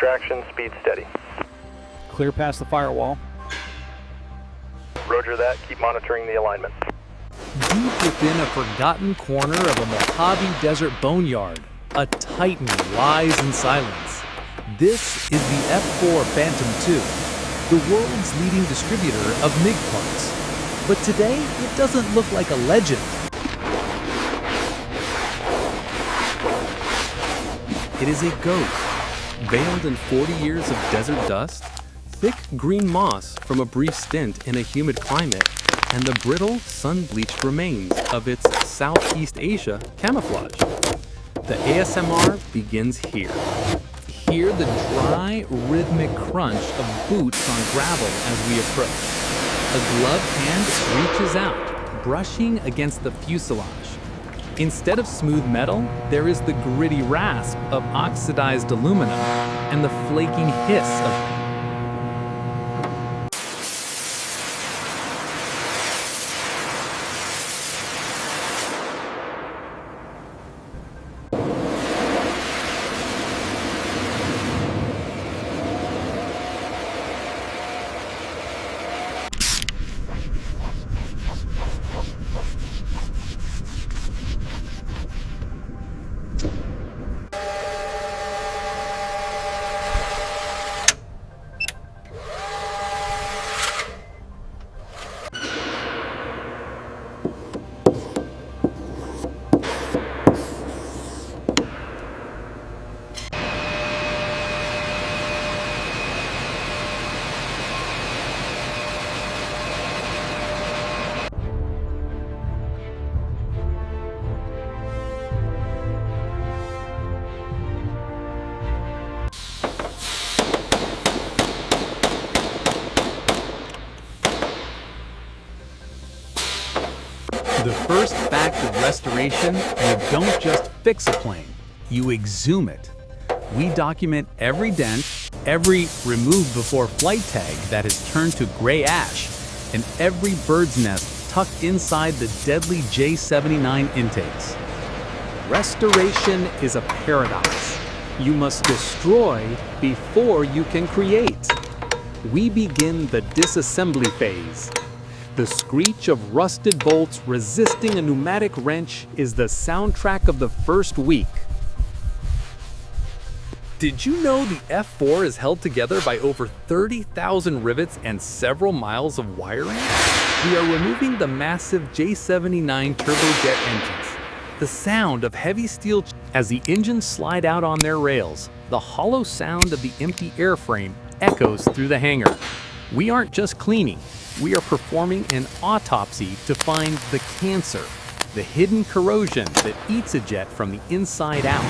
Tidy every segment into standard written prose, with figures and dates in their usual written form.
traction, speed steady. Clear past the firewall. Roger that, keep monitoring the alignment. Deep within a forgotten corner of a Mojave Desert boneyard, a titan lies in silence. This is the F-4 Phantom II, the world's leading distributor of MiG parts. But today, it doesn't look like a legend. It is a ghost, veiled in 40 years of desert dust, thick green moss from a brief stint in a humid climate, and the brittle, sun-bleached remains of its Southeast Asia camouflage. The ASMR begins here. Hear the dry, rhythmic crunch of boots on gravel as we approach. A gloved hand reaches out, brushing against the fuselage. Instead of smooth metal, there is the gritty rasp of oxidized aluminum and the flaking hiss of The first fact of restoration, you don't just fix a plane, you exhume it. We document every dent, every removed before flight tag that has turned to gray ash, and every bird's nest tucked inside the deadly J-79 intakes. Restoration is a paradox. You must destroy before you can create. We begin the disassembly phase. The screech of rusted bolts resisting a pneumatic wrench is the soundtrack of the first week. Did you know the F-4 is held together by over 30,000 rivets and several miles of wiring? We are removing the massive J-79 turbojet engines. The sound of heavy steel as the engines slide out on their rails, the hollow sound of the empty airframe echoes through the hangar. We aren't just cleaning. We are performing an autopsy to find the cancer, the hidden corrosion that eats a jet from the inside out.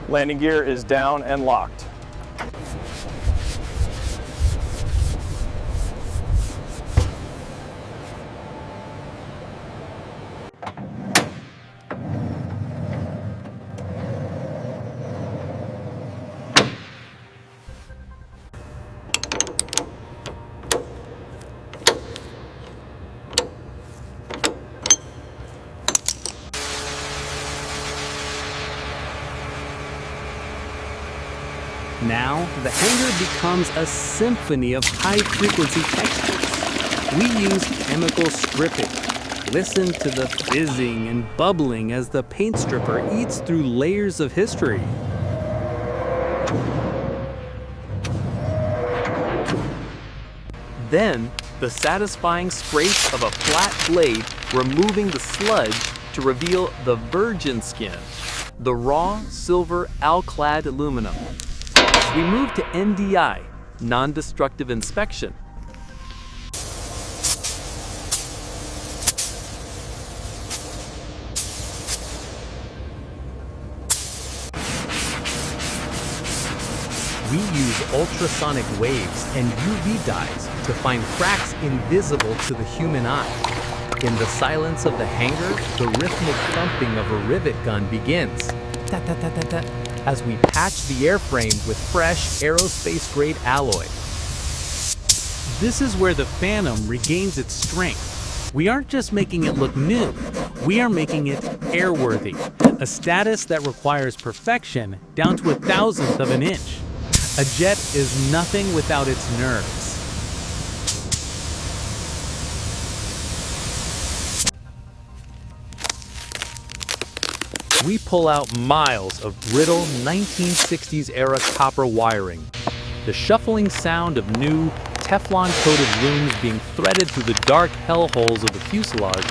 Landing gear is down and locked. Now, the hangar becomes a symphony of high-frequency textures. We use chemical stripping. Listen to the fizzing and bubbling as the paint stripper eats through layers of history. Then, the satisfying scrape of a flat blade removing the sludge to reveal the virgin skin, the raw silver alclad aluminum. We move to NDI, non-destructive inspection. We use ultrasonic waves and UV dyes to find cracks invisible to the human eye. In the silence of the hangar, the rhythmic thumping of a rivet gun begins. Ta-ta-ta-ta-ta, as we patch the airframe with fresh aerospace-grade alloy. This is where the Phantom regains its strength. We aren't just making it look new, we are making it airworthy, a status that requires perfection down to 1,000th of an inch. A jet is nothing without its nerves. We pull out miles of brittle 1960s era copper wiring. The shuffling sound of new Teflon-coated looms being threaded through the dark hellholes of the fuselage.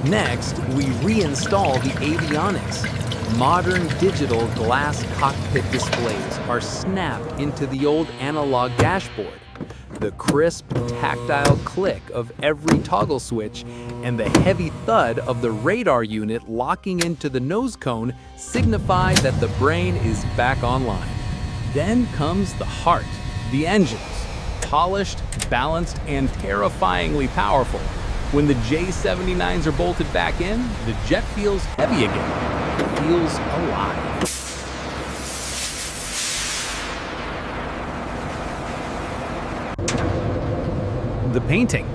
Next, we reinstall the avionics. Modern digital glass cockpit displays are snapped into the old analog dashboard. The crisp, tactile click of every toggle switch and the heavy thud of the radar unit locking into the nose cone signify that the brain is back online. Then comes the heart, the engines. Polished, balanced, and terrifyingly powerful. When the J-79s are bolted back in, the jet feels heavy again. It feels alive. The painting.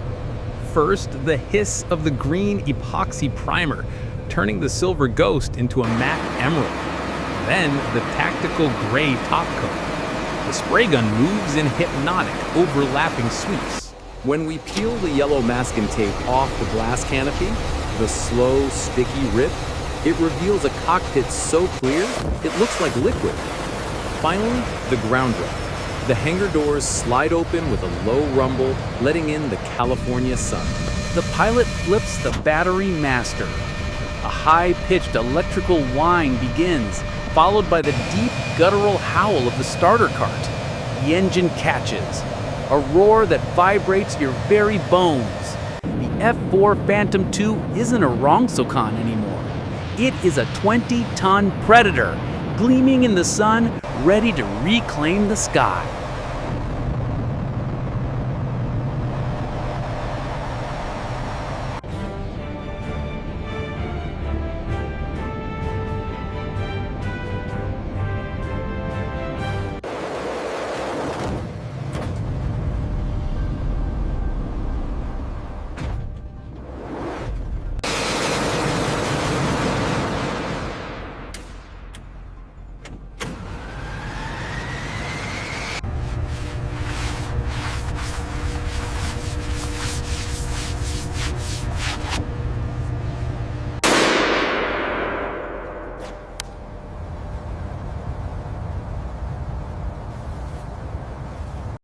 First, the hiss of the green epoxy primer, turning the silver ghost into a matte emerald. Then, the tactical gray top coat. The spray gun moves in hypnotic, overlapping sweeps. When we peel the yellow masking tape off the glass canopy, the slow, sticky rip, it reveals a cockpit so clear, it looks like liquid. Finally, the ground drop. The hangar doors slide open with a low rumble, letting in the California sun. The pilot flips the battery master. A high-pitched electrical whine begins, followed by the deep guttural howl of the starter cart. The engine catches. A roar that vibrates your very bones. The F-4 Phantom II isn't a Rongsokan anymore. It is a 20-ton Predator, gleaming in the sun, ready to reclaim the sky.